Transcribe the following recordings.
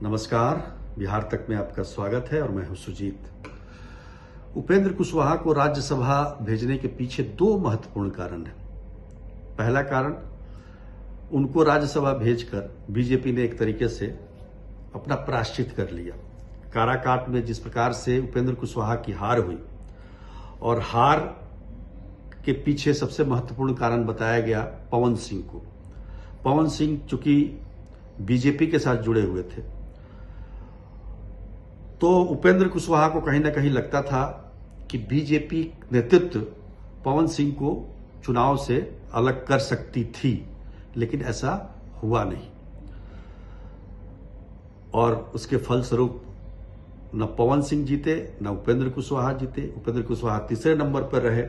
नमस्कार। बिहार तक में आपका स्वागत है और मैं हूं सुजीत। उपेंद्र कुशवाहा को राज्यसभा भेजने के पीछे दो महत्वपूर्ण कारण हैं। पहला कारण, उनको राज्यसभा भेजकर बीजेपी ने एक तरीके से अपना प्रायश्चित कर लिया। काराकाट में जिस प्रकार से उपेंद्र कुशवाहा की हार हुई और हार के पीछे सबसे महत्वपूर्ण कारण बताया गया पवन सिंह को। पवन सिंह चूंकि बीजेपी के साथ जुड़े हुए थे तो उपेंद्र कुशवाहा को कहीं ना कहीं लगता था कि बीजेपी नेतृत्व पवन सिंह को चुनाव से अलग कर सकती थी, लेकिन ऐसा हुआ नहीं और उसके फलस्वरूप न पवन सिंह जीते न उपेंद्र कुशवाहा जीते। उपेंद्र कुशवाहा तीसरे नंबर पर रहे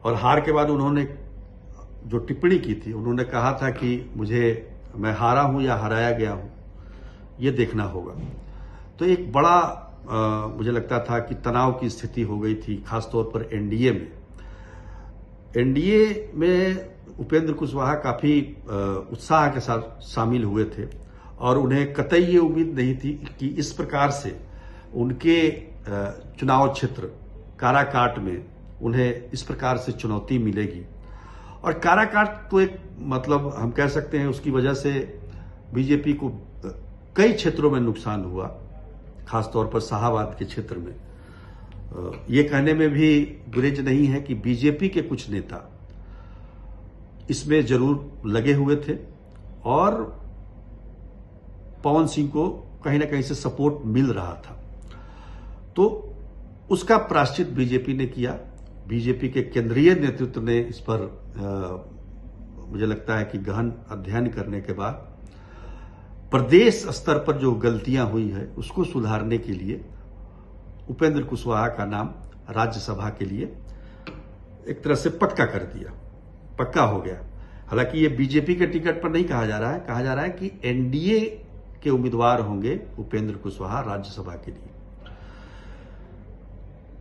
और हार के बाद उन्होंने जो टिप्पणी की थी, उन्होंने कहा था कि मैं हारा हूं या हराया गया हूं, यह देखना होगा। तो एक बड़ा मुझे लगता था कि तनाव की स्थिति हो गई थी, खासतौर पर एनडीए में। एनडीए में उपेंद्र कुशवाहा काफी उत्साह के साथ शामिल हुए थे और उन्हें कतई ये उम्मीद नहीं थी कि इस प्रकार से उनके चुनाव क्षेत्र काराकाट में उन्हें इस प्रकार से चुनौती मिलेगी। और काराकाट तो एक मतलब हम कह सकते हैं उसकी वजह से बीजेपी को कई क्षेत्रों में नुकसान हुआ, खासतौर पर शाहाबाद के क्षेत्र में। ये कहने में भी गुरेज नहीं है कि बीजेपी के कुछ नेता इसमें जरूर लगे हुए थे और पवन सिंह को कहीं ना कहीं से सपोर्ट मिल रहा था। तो उसका प्रायश्चित बीजेपी ने किया। बीजेपी के केंद्रीय नेतृत्व ने इस पर मुझे लगता है कि गहन अध्ययन करने के बाद प्रदेश स्तर पर जो गलतियां हुई है उसको सुधारने के लिए उपेंद्र कुशवाहा का नाम राज्यसभा के लिए एक तरह से पक्का हो गया। हालांकि ये बीजेपी के टिकट पर नहीं कहा जा रहा है कि एनडीए के उम्मीदवार होंगे उपेंद्र कुशवाहा राज्यसभा के लिए।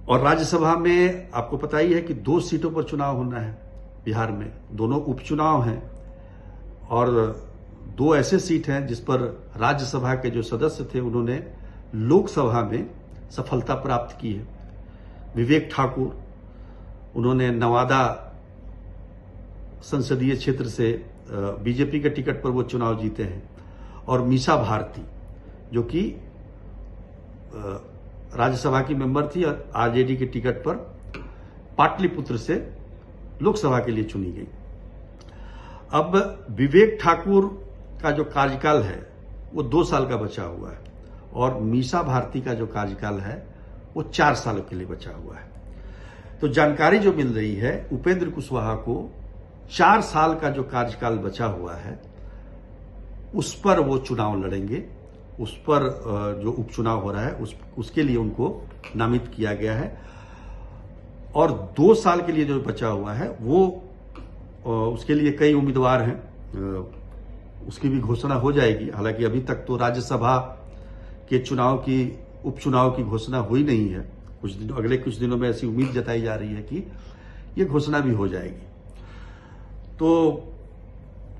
और राज्यसभा में आपको पता ही है कि 2 सीटों पर चुनाव होना है बिहार में। दोनों उपचुनाव हैं और 2 ऐसे सीट हैं जिस पर राज्यसभा के जो सदस्य थे उन्होंने लोकसभा में सफलता प्राप्त की है। विवेक ठाकुर, उन्होंने नवादा संसदीय क्षेत्र से बीजेपी के टिकट पर वो चुनाव जीते हैं। और मीसा भारती जो कि राज्यसभा की मेंबर थी और आरजेडी के टिकट पर पाटलिपुत्र से लोकसभा के लिए चुनी गई। अब विवेक ठाकुर का जो कार्यकाल है वो 2 साल का बचा हुआ है और मीसा भारती का जो कार्यकाल है वो 4 सालों के लिए बचा हुआ है। तो जानकारी जो मिल रही है, उपेंद्र कुशवाहा को 4 साल का जो कार्यकाल बचा हुआ है उस पर वो चुनाव लड़ेंगे। उस पर जो उपचुनाव हो रहा है उसके लिए उनको नामित किया गया है और 2 साल के लिए जो बचा हुआ है वो उसके लिए कई उम्मीदवार हैं। उसकी भी घोषणा हो जाएगी। हालांकि अभी तक तो राज्यसभा के उपचुनाव की घोषणा हुई नहीं है। अगले कुछ दिनों में ऐसी उम्मीद जताई जा रही है कि ये घोषणा भी हो जाएगी। तो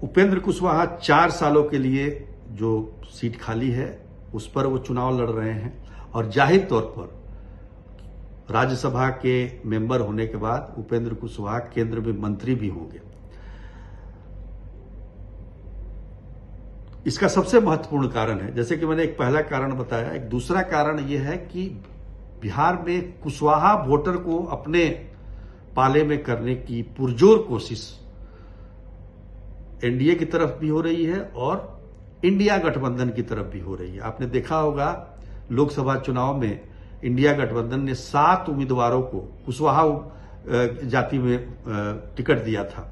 उपेंद्र कुशवाहा 4 सालों के लिए जो सीट खाली है उस पर वो चुनाव लड़ रहे हैं और जाहिर तौर पर राज्यसभा के मेंबर होने के बाद उपेंद्र कुशवाहा केंद्र में मंत्री भी होंगे। इसका सबसे महत्वपूर्ण कारण है, जैसे कि मैंने एक पहला कारण बताया, एक दूसरा कारण यह है कि बिहार में कुशवाहा वोटर को अपने पाले में करने की पुरजोर कोशिश एनडीए की तरफ भी हो रही है और इंडिया गठबंधन की तरफ भी हो रही है। आपने देखा होगा लोकसभा चुनाव में इंडिया गठबंधन ने 7 उम्मीदवारों को कुशवाहा जाति में टिकट दिया था,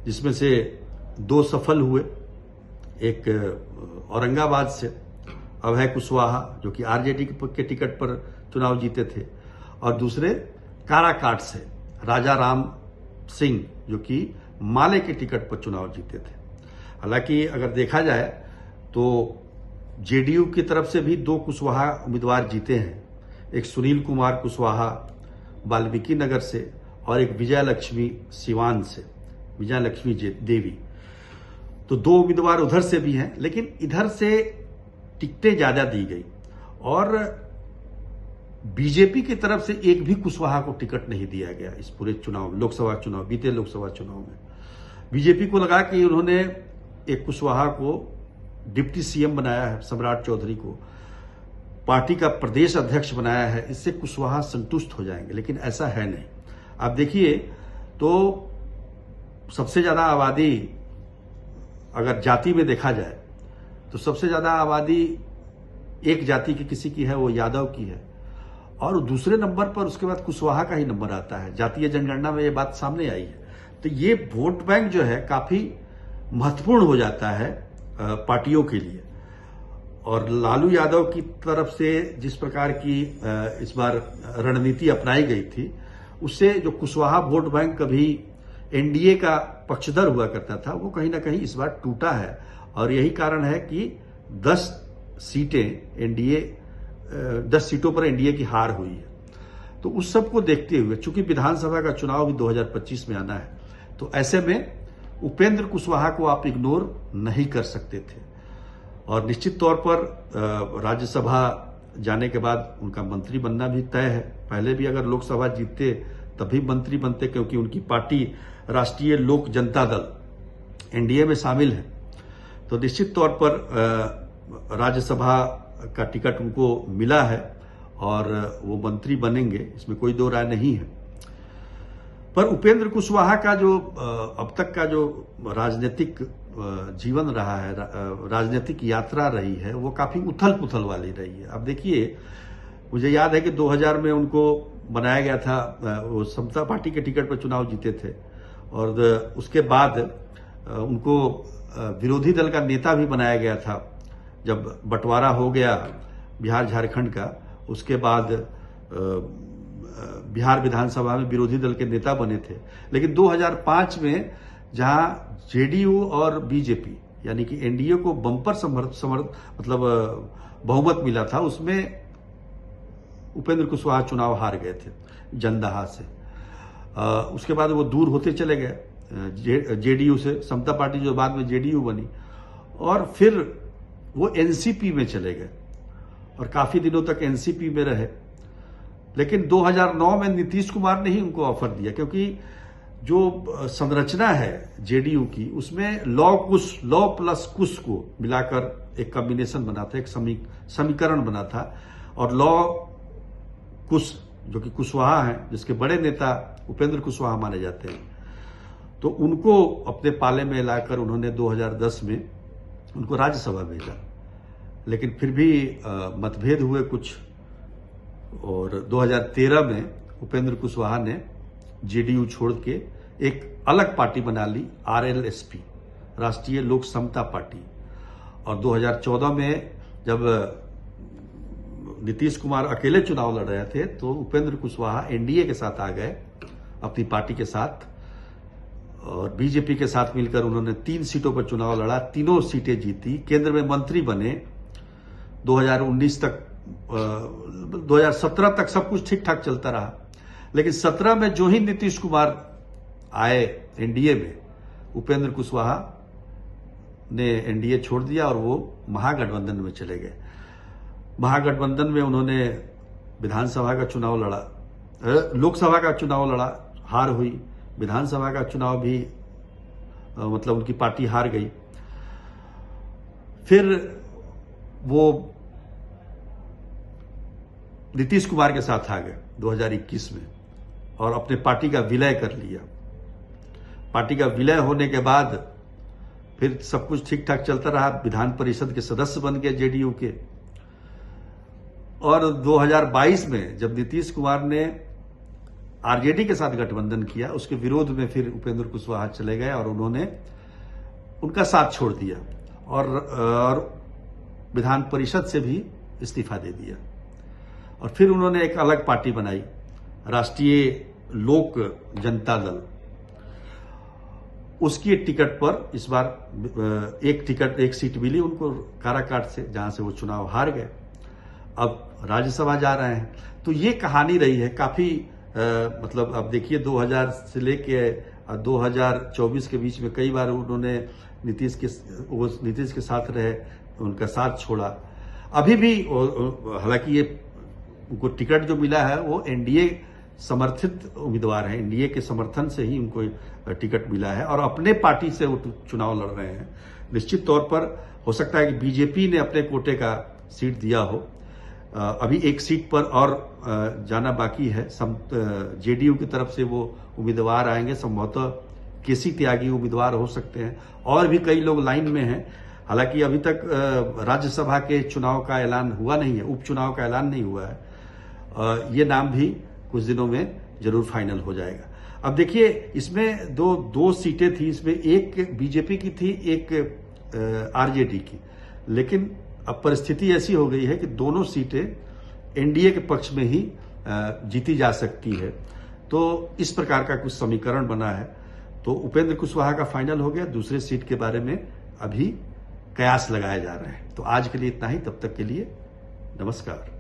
जिसमें से 2 सफल हुए। एक औरंगाबाद से अभय कुशवाहा जो कि आरजेडी के टिकट पर चुनाव जीते थे और दूसरे काराकाट से राजा राम सिंह जो कि माले के टिकट पर चुनाव जीते थे। हालांकि अगर देखा जाए तो जेडीयू की तरफ से भी 2 कुशवाहा उम्मीदवार जीते हैं। एक सुनील कुमार कुशवाहा वाल्मीकि नगर से और एक विजय लक्ष्मी सिवान से, विजय लक्ष्मी देवी। तो 2 उम्मीदवार उधर से भी हैं, लेकिन इधर से टिकटें ज्यादा दी गई और बीजेपी की तरफ से एक भी कुशवाहा को टिकट नहीं दिया गया इस पूरे चुनाव, लोकसभा चुनाव, बीते लोकसभा चुनाव में। बीजेपी को लगा कि उन्होंने एक कुशवाहा को डिप्टी सीएम बनाया है, सम्राट चौधरी को पार्टी का प्रदेश अध्यक्ष बनाया है, इससे कुशवाहा संतुष्ट हो जाएंगे, लेकिन ऐसा है नहीं। आप देखिए तो सबसे ज्यादा आबादी अगर जाति में देखा जाए तो सबसे ज्यादा आबादी एक जाति की किसी की है, वो यादव की है, और दूसरे नंबर पर उसके बाद कुशवाहा का ही नंबर आता है। जातीय जनगणना में ये बात सामने आई है। तो ये वोट बैंक जो है काफी महत्वपूर्ण हो जाता है पार्टियों के लिए। और लालू यादव की तरफ से जिस प्रकार की इस बार रणनीति अपनाई गई थी, उससे जो कुशवाहा वोट बैंक कभी एनडीए का पक्षधर हुआ करता था, वो कहीं ना कहीं इस बार टूटा है। और यही कारण है कि 10 सीटों पर एनडीए की हार हुई है। तो उस सब को देखते हुए, चूंकि विधानसभा का चुनाव भी 2025 में आना है, तो ऐसे में उपेंद्र कुशवाहा को आप इग्नोर नहीं कर सकते थे। और निश्चित तौर पर राज्यसभा जाने के बाद उनका मंत्री बनना भी तय है। पहले भी अगर लोकसभा जीतते तभी मंत्री बनते, क्योंकि उनकी पार्टी राष्ट्रीय लोक जनता दल एनडीए में शामिल है। तो निश्चित तौर पर राज्यसभा का टिकट उनको मिला है और वो मंत्री बनेंगे, इसमें कोई दो राय नहीं है। पर उपेंद्र कुशवाहा का जो अब तक का जो राजनीतिक जीवन रहा है, राजनीतिक यात्रा रही है, वो काफी उथल पुथल वाली रही है। अब देखिए, मुझे याद है कि 2000 में उनको बनाया गया था, वो समता पार्टी के टिकट पर चुनाव जीते थे, और उसके बाद उनको विरोधी दल का नेता भी बनाया गया था। जब बंटवारा हो गया बिहार झारखंड का, उसके बाद बिहार विधानसभा में विरोधी दल के नेता बने थे। लेकिन 2005 में जहां जेडीयू और बीजेपी यानी कि एनडीए को बम्पर बहुमत मिला था, उसमें उपेंद्र कुशवाहा चुनाव हार गए थे जनदाहा से। उसके बाद वो दूर होते चले गए जेडीयू से, समता पार्टी जो बाद में जेडीयू बनी, और फिर वो एनसीपी में चले गए और काफी दिनों तक एनसीपी में रहे। लेकिन 2009 में नीतीश कुमार ने ही उनको ऑफर दिया, क्योंकि जो संरचना है जेडीयू की, उसमें लॉ प्लस कुश को मिलाकर एक कॉम्बिनेशन बना था, एक समीकरण बना था। और लॉ कुश जो कि कुशवाहा है, जिसके बड़े नेता उपेंद्र कुशवाहा माने जाते हैं, तो उनको अपने पाले में लाकर उन्होंने 2010 में उनको राज्यसभा भेजा। लेकिन फिर भी मतभेद हुए कुछ, और 2013 में उपेंद्र कुशवाहा ने जेडीयू छोड़ के एक अलग पार्टी बना ली, आरएलएसपी, राष्ट्रीय लोक समता पार्टी। और 2014 में जब नीतीश कुमार अकेले चुनाव लड़ रहे थे, तो उपेंद्र कुशवाहा एनडीए के साथ आ गए, अपनी पार्टी के साथ, और बीजेपी के साथ मिलकर उन्होंने 3 सीटों पर चुनाव लड़ा, तीनों सीटें जीती, केंद्र में मंत्री बने। 2019 तक 2017 तक सब कुछ ठीक ठाक चलता रहा। लेकिन 17 में जो ही नीतीश कुमार आए एनडीए में, उपेंद्र कुशवाहा ने एनडीए छोड़ दिया और वो महागठबंधन में चले गए। महागठबंधन में उन्होंने विधानसभा का चुनाव लड़ा, लोकसभा का चुनाव लड़ा, हार हुई। विधानसभा का चुनाव भी मतलब उनकी पार्टी हार गई। फिर वो नीतीश कुमार के साथ आ गए 2021 में और अपने पार्टी का विलय कर लिया। पार्टी का विलय होने के बाद फिर सब कुछ ठीक ठाक चलता रहा, विधान परिषद के सदस्य बन गए जेडीयू के। और 2022 में जब नीतीश कुमार ने आरजेडी के साथ गठबंधन किया, उसके विरोध में फिर उपेंद्र कुशवाहा चले गए और उन्होंने उनका साथ छोड़ दिया और विधान परिषद से भी इस्तीफा दे दिया। और फिर उन्होंने एक अलग पार्टी बनाई, राष्ट्रीय लोक जनता दल। उसकी टिकट पर इस बार एक सीट मिली उनको काराकाट से, जहां से वो चुनाव हार गए। अब राज्यसभा जा रहे हैं। तो ये कहानी रही है काफी मतलब अब देखिए 2000 से लेके 2024 के बीच में कई बार उन्होंने नीतीश के साथ रहे, उनका साथ छोड़ा। अभी भी हालांकि ये उनको टिकट जो मिला है वो एनडीए समर्थित उम्मीदवार हैं, एनडीए के समर्थन से ही उनको टिकट मिला है और अपने पार्टी से वो चुनाव लड़ रहे हैं। निश्चित तौर पर हो सकता है कि बीजेपी ने अपने कोटे का सीट दिया हो। अभी एक सीट पर और जाना बाकी है। जेडीयू की तरफ से वो उम्मीदवार आएंगे, संभवतः केसी त्यागी उम्मीदवार हो सकते हैं, और भी कई लोग लाइन में हैं। हालांकि अभी तक राज्यसभा के चुनाव का ऐलान हुआ नहीं है, उपचुनाव का ऐलान नहीं हुआ है। ये नाम भी कुछ दिनों में जरूर फाइनल हो जाएगा। अब देखिए, इसमें दो सीटें थी, इसमें एक बीजेपी की थी, एक आरजेडी की, लेकिन अब परिस्थिति ऐसी हो गई है कि दोनों सीटें एनडीए के पक्ष में ही जीती जा सकती है। तो इस प्रकार का कुछ समीकरण बना है। तो उपेंद्र कुशवाहा का फाइनल हो गया। दूसरे सीट के बारे में अभी कयास लगाए जा रहे हैं। तो आज के लिए इतना ही। तब तक के लिए नमस्कार।